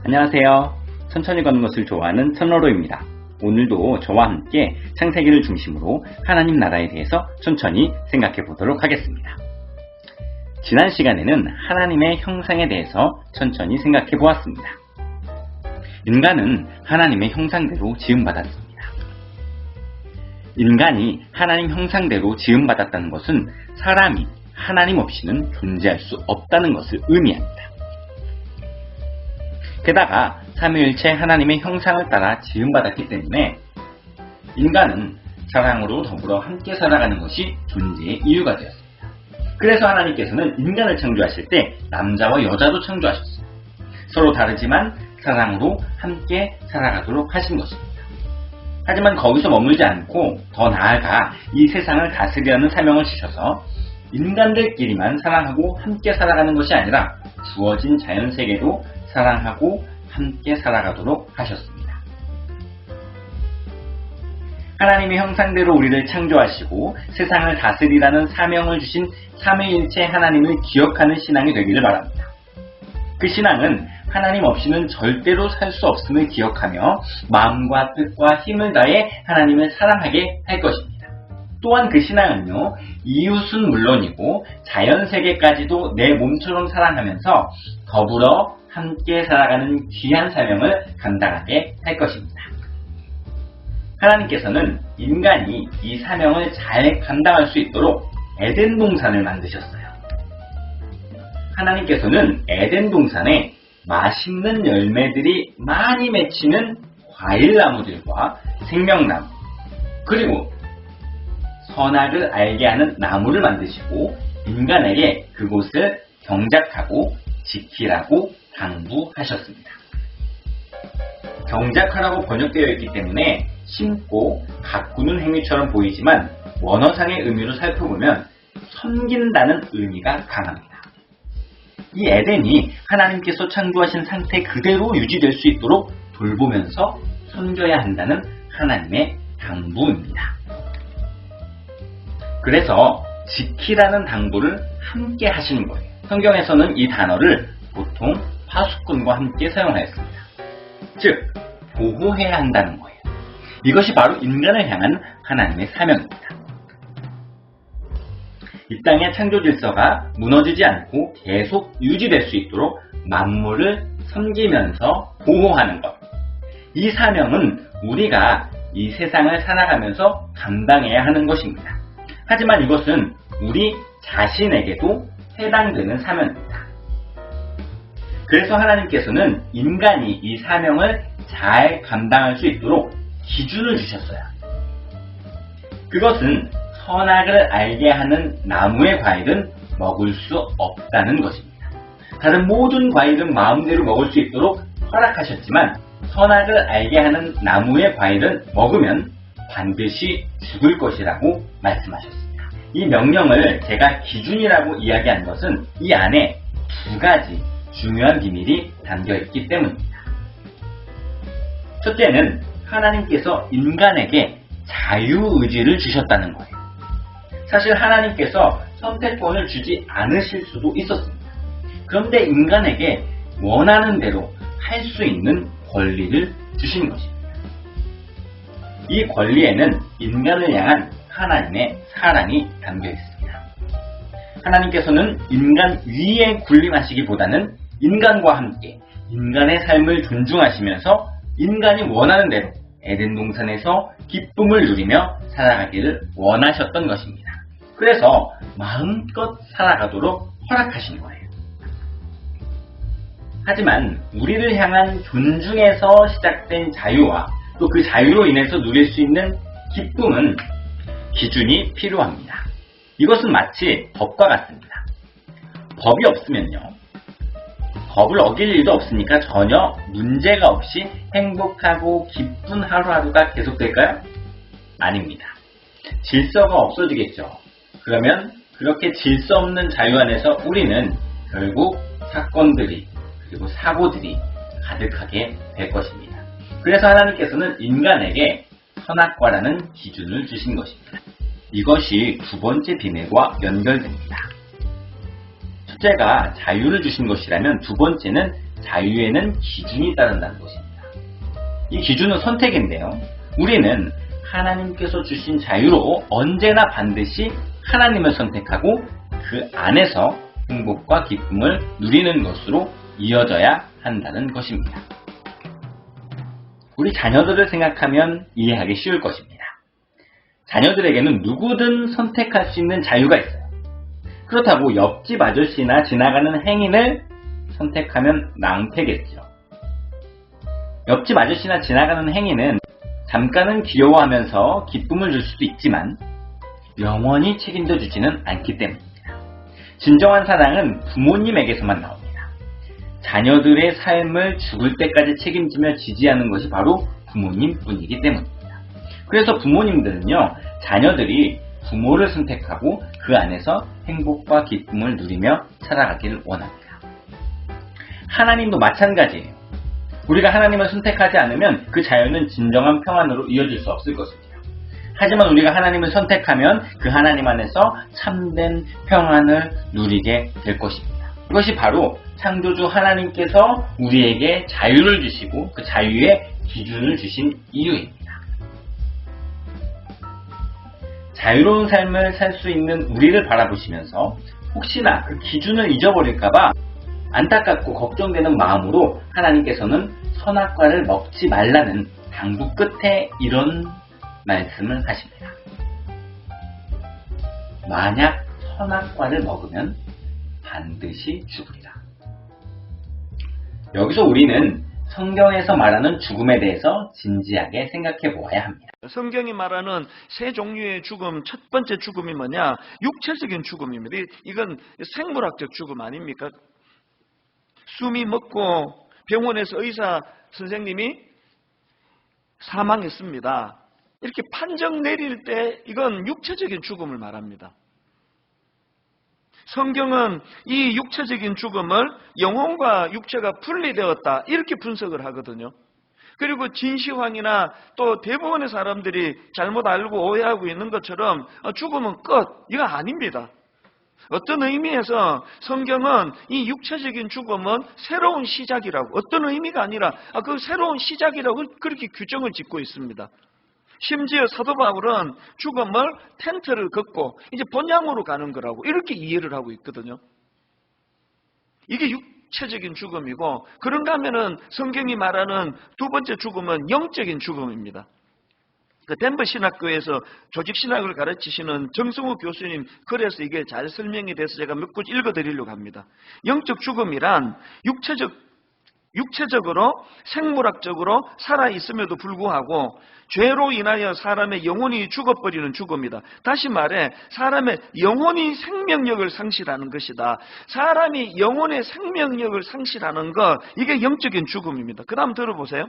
안녕하세요. 천천히 걷는 것을 좋아하는 천러로입니다. 오늘도 저와 함께 창세기를 중심으로 하나님 나라에 대해서 천천히 생각해 보도록 하겠습니다. 지난 시간에는 하나님의 형상에 대해서 천천히 생각해 보았습니다. 인간은 하나님의 형상대로 지음받았습니다. 인간이 하나님 형상대로 지음받았다는 것은 사람이 하나님 없이는 존재할 수 없다는 것을 의미합니다. 게다가 삼위일체 하나님의 형상을 따라 지음받았기 때문에 인간은 사랑으로 더불어 함께 살아가는 것이 존재의 이유가 되었습니다. 그래서 하나님께서는 인간을 창조하실 때 남자와 여자도 창조하셨어요. 서로 다르지만 사랑으로 함께 살아가도록 하신 것입니다. 하지만 거기서 머물지 않고 더 나아가 이 세상을 다스리려는 사명을 주셔서 인간들끼리만 사랑하고 함께 살아가는 것이 아니라 주어진 자연세계도 사랑하고 함께 살아가도록 하셨습니다. 하나님의 형상대로 우리를 창조하시고 세상을 다스리라는 사명을 주신 삼위일체 하나님을 기억하는 신앙이 되기를 바랍니다. 그 신앙은 하나님 없이는 절대로 살 수 없음을 기억하며 마음과 뜻과 힘을 다해 하나님을 사랑하게 할 것입니다. 또한 그 신앙은요, 이웃은 물론이고 자연세계까지도 내 몸처럼 사랑하면서 더불어 함께 살아가는 귀한 사명을 감당하게 할 것입니다. 하나님께서는 인간이 이 사명을 잘 감당할 수 있도록 에덴 동산을 만드셨어요. 하나님께서는 에덴 동산에 맛있는 열매들이 많이 맺히는 과일나무들과 생명나무, 그리고 선악을 알게 하는 나무를 만드시고 인간에게 그곳을 경작하고 지키라고 당부하셨습니다. 경작하라고 번역되어 있기 때문에 심고 가꾸는 행위처럼 보이지만 원어상의 의미로 살펴보면 섬긴다는 의미가 강합니다. 이 에덴이 하나님께서 창조하신 상태 그대로 유지될 수 있도록 돌보면서 섬겨야 한다는 하나님의 당부입니다. 그래서 지키라는 당부를 함께 하시는 거예요. 성경에서는 이 단어를 보통 파수꾼과 함께 사용하였습니다. 즉, 보호해야 한다는 거예요. 이것이 바로 인간을 향한 하나님의 사명입니다. 이 땅의 창조 질서가 무너지지 않고 계속 유지될 수 있도록 만물을 섬기면서 보호하는 것. 이 사명은 우리가 이 세상을 살아가면서 감당해야 하는 것입니다. 하지만 이것은 우리 자신에게도 해당되는 사명입니다. 그래서 하나님께서는 인간이 이 사명을 잘 감당할 수 있도록 기준을 주셨어요. 그것은 선악을 알게 하는 나무의 과일은 먹을 수 없다는 것입니다. 다른 모든 과일은 마음대로 먹을 수 있도록 허락하셨지만 선악을 알게 하는 나무의 과일은 먹으면 반드시 죽을 것이라고 말씀하셨습니다. 이 명령을 제가 기준이라고 이야기한 것은 이 안에 두 가지 중요한 비밀이 담겨있기 때문입니다. 첫째는 하나님께서 인간에게 자유의지를 주셨다는 거예요. 사실 하나님께서 선택권을 주지 않으실 수도 있었습니다. 그런데 인간에게 원하는 대로 할 수 있는 권리를 주신 것입니다. 이 권리에는 인간을 향한 하나님의 사랑이 담겨 있습니다. 하나님께서는 인간 위에 군림하시기보다는 인간과 함께 인간의 삶을 존중하시면서 인간이 원하는 대로 에덴 동산에서 기쁨을 누리며 살아가기를 원하셨던 것입니다. 그래서 마음껏 살아가도록 허락하신 거예요. 하지만 우리를 향한 존중에서 시작된 자유와 또 그 자유로 인해서 누릴 수 있는 기쁨은 기준이 필요합니다. 이것은 마치 법과 같습니다. 법이 없으면요, 법을 어길 일도 없으니까 전혀 문제가 없이 행복하고 기쁜 하루하루가 계속될까요? 아닙니다. 질서가 없어지겠죠. 그러면 그렇게 질서 없는 자유 안에서 우리는 결국 사건들이 그리고 사고들이 가득하게 될 것입니다. 그래서 하나님께서는 인간에게 선악과라는 기준을 주신 것입니다. 이것이 두 번째 비밀과 연결됩니다. 첫째가 자유를 주신 것이라면 두 번째는 자유에는 기준이 따른다는 것입니다. 이 기준은 선택인데요. 우리는 하나님께서 주신 자유로 언제나 반드시 하나님을 선택하고 그 안에서 행복과 기쁨을 누리는 것으로 이어져야 한다는 것입니다. 우리 자녀들을 생각하면 이해하기 쉬울 것입니다. 자녀들에게는 누구든 선택할 수 있는 자유가 있어요. 그렇다고 옆집 아저씨나 지나가는 행인을 선택하면 낭패겠죠. 옆집 아저씨나 지나가는 행인은 잠깐은 귀여워하면서 기쁨을 줄 수도 있지만 영원히 책임져 주지는 않기 때문입니다. 진정한 사랑은 부모님에게서만 나옵니다. 자녀들의 삶을 죽을 때까지 책임지며 지지하는 것이 바로 부모님뿐이기 때문입니다. 그래서 부모님들은요, 자녀들이 부모를 선택하고 그 안에서 행복과 기쁨을 누리며 살아가기를 원합니다. 하나님도 마찬가지예요. 우리가 하나님을 선택하지 않으면 그 자유는 진정한 평안으로 이어질 수 없을 것입니다. 하지만 우리가 하나님을 선택하면 그 하나님 안에서 참된 평안을 누리게 될 것입니다. 이것이 바로 창조주 하나님께서 우리에게 자유를 주시고 그 자유의 기준을 주신 이유입니다. 자유로운 삶을 살 수 있는 우리를 바라보시면서 혹시나 그 기준을 잊어버릴까봐 안타깝고 걱정되는 마음으로 하나님께서는 선악과를 먹지 말라는 당부 끝에 이런 말씀을 하십니다. 만약 선악과를 먹으면 반드시 죽으리라. 여기서 우리는 성경에서 말하는 죽음에 대해서 진지하게 생각해 보아야 합니다. 성경이 말하는 세 종류의 죽음, 첫 번째 죽음이 뭐냐? 육체적인 죽음입니다. 이건 생물학적 죽음 아닙니까? 숨이 멎고 병원에서 의사 선생님이 사망했습니다. 이렇게 판정 내릴 때 이건 육체적인 죽음을 말합니다. 성경은 이 육체적인 죽음을 영혼과 육체가 분리되었다 이렇게 분석을 하거든요. 그리고 진시황이나 또 대부분의 사람들이 잘못 알고 오해하고 있는 것처럼 죽음은 끝, 이거 아닙니다. 어떤 의미에서 성경은 이 육체적인 죽음은 새로운 시작이라고, 어떤 의미가 아니라 그 새로운 시작이라고 그렇게 규정을 짓고 있습니다. 심지어 사도 바울은 죽음을 텐트를 걷고 이제 본향으로 가는 거라고 이렇게 이해를 하고 있거든요. 이게 육체적인 죽음이고, 그런가 하면은 성경이 말하는 두 번째 죽음은 영적인 죽음입니다. 그 덴버 신학교에서 조직신학을 가르치시는 정승우 교수님 글에서 이게 잘 설명이 돼서 제가 몇 구 읽어드리려고 합니다. 영적 죽음이란 육체적으로 생물학적으로 살아있음에도 불구하고 죄로 인하여 사람의 영혼이 죽어버리는 죽음이다. 다시 말해 사람의 영혼이 생명력을 상실하는 것이다. 사람이 영혼의 생명력을 상실하는 것, 이게 영적인 죽음입니다. 그 다음 들어보세요.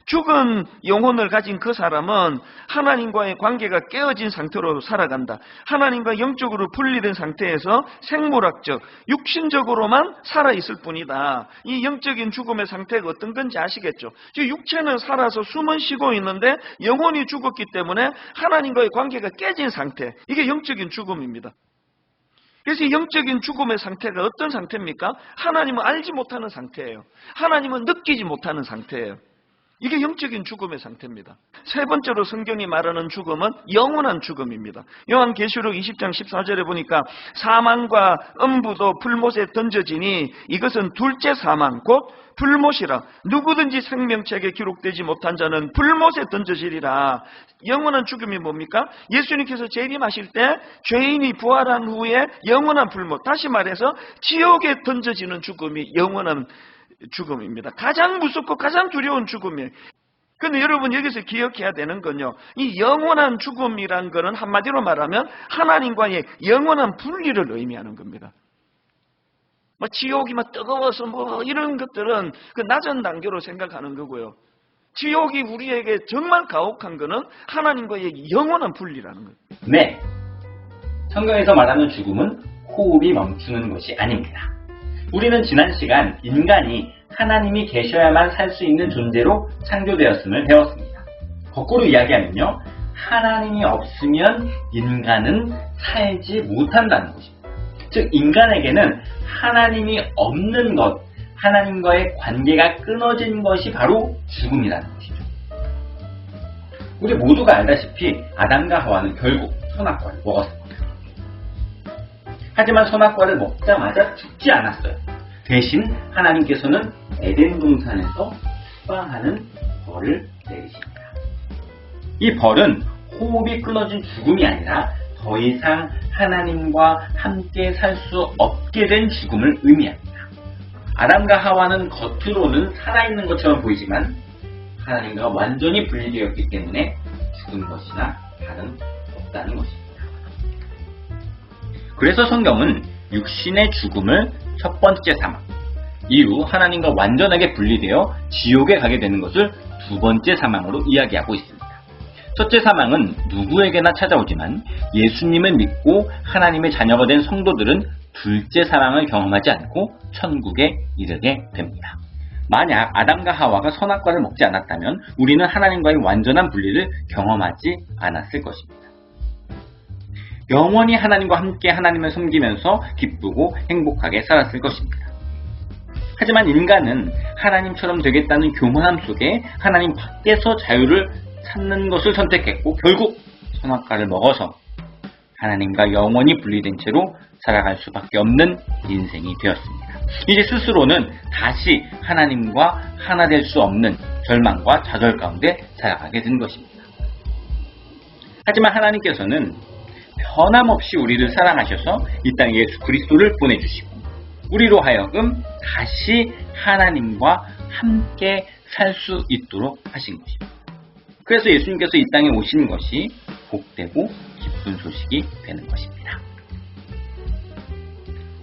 죽은 영혼을 가진 그 사람은 하나님과의 관계가 깨어진 상태로 살아간다. 하나님과 영적으로 분리된 상태에서 생물학적, 육신적으로만 살아있을 뿐이다. 이 영적인 죽음의 상태가 어떤 건지 아시겠죠? 즉 육체는 살아서 숨은 쉬고 있는데 영혼이 죽었기 때문에 하나님과의 관계가 깨진 상태, 이게 영적인 죽음입니다. 그래서 영적인 죽음의 상태가 어떤 상태입니까? 하나님은 알지 못하는 상태예요. 하나님은 느끼지 못하는 상태예요. 이게 영적인 죽음의 상태입니다. 세 번째로 성경이 말하는 죽음은 영원한 죽음입니다. 요한계시록 20장 14절에 보니까 사망과 음부도 불못에 던져지니 이것은 둘째 사망 곧 불못이라. 누구든지 생명책에 기록되지 못한 자는 불못에 던져지리라. 영원한 죽음이 뭡니까? 예수님께서 재림하실 때 죄인이 부활한 후에 영원한 불못, 다시 말해서 지옥에 던져지는 죽음이 영원한 죽음입니다. 가장 무섭고 가장 두려운 죽음이에요. 그런데 여러분 여기서 기억해야 되는 건요, 이 영원한 죽음이란 거는 한마디로 말하면 하나님과의 영원한 분리를 의미하는 겁니다. 지옥이 뜨거워서 이런 것들은 그 낮은 단계로 생각하는 거고요. 지옥이 우리에게 정말 가혹한 거는 하나님과의 영원한 분리라는 거예요. 네, 성경에서 말하는 죽음은 호흡이 멈추는 것이 아닙니다. 우리는 지난 시간 인간이 하나님이 계셔야만 살 수 있는 존재로 창조되었음을 배웠습니다. 거꾸로 이야기하면요, 하나님이 없으면 인간은 살지 못한다는 것입니다. 즉 인간에게는 하나님이 없는 것, 하나님과의 관계가 끊어진 것이 바로 죽음이라는 것이죠. 우리 모두가 알다시피 아담과 하와는 결국 선악과를 먹었습니다. 하지만 선악과를 먹자마자 죽지 않았어요. 대신 하나님께서는 에덴 동산에서 추방하는 벌을 내리십니다. 이 벌은 호흡이 끊어진 죽음이 아니라 더 이상 하나님과 함께 살 수 없게 된 죽음을 의미합니다. 아담과 하와는 겉으로는 살아있는 것처럼 보이지만 하나님과 완전히 분리되었기 때문에 죽은 것이나 다름없다는 것입니다. 그래서 성경은 육신의 죽음을 첫 번째 사망, 이후 하나님과 완전하게 분리되어 지옥에 가게 되는 것을 두 번째 사망으로 이야기하고 있습니다. 첫째 사망은 누구에게나 찾아오지만 예수님을 믿고 하나님의 자녀가 된 성도들은 둘째 사망을 경험하지 않고 천국에 이르게 됩니다. 만약 아담과 하와가 선악과를 먹지 않았다면 우리는 하나님과의 완전한 분리를 경험하지 않았을 것입니다. 영원히 하나님과 함께 하나님을 섬기면서 기쁘고 행복하게 살았을 것입니다. 하지만 인간은 하나님처럼 되겠다는 교만함 속에 하나님 밖에서 자유를 찾는 것을 선택했고 결국 선악과를 먹어서 하나님과 영원히 분리된 채로 살아갈 수밖에 없는 인생이 되었습니다. 이제 스스로는 다시 하나님과 하나 될 수 없는 절망과 좌절 가운데 살아가게 된 것입니다. 하지만 하나님께서는 변함없이 우리를 사랑하셔서 이 땅에 예수 그리스도를 보내주시고 우리로 하여금 다시 하나님과 함께 살 수 있도록 하신 것입니다. 그래서 예수님께서 이 땅에 오신 것이 복되고 기쁜 소식이 되는 것입니다.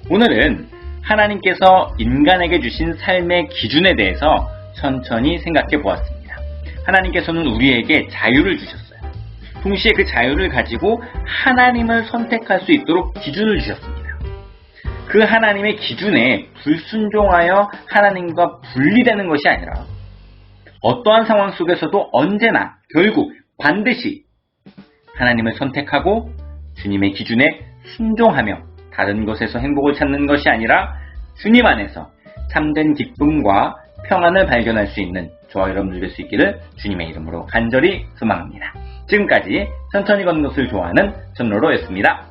오늘은 하나님께서 인간에게 주신 삶의 기준에 대해서 천천히 생각해 보았습니다. 하나님께서는 우리에게 자유를 주셨어요. 동시에 그 자유를 가지고 하나님을 선택할 수 있도록 기준을 주셨습니다. 그 하나님의 기준에 불순종하여 하나님과 분리되는 것이 아니라 어떠한 상황 속에서도 언제나 결국 반드시 하나님을 선택하고 주님의 기준에 순종하며 다른 것에서 행복을 찾는 것이 아니라 주님 안에서 참된 기쁨과 평안을 발견할 수 있는 저와 여러분들 될 수 있기를 주님의 이름으로 간절히 소망합니다. 지금까지 천천히 걷는 것을 좋아하는 전로로였습니다.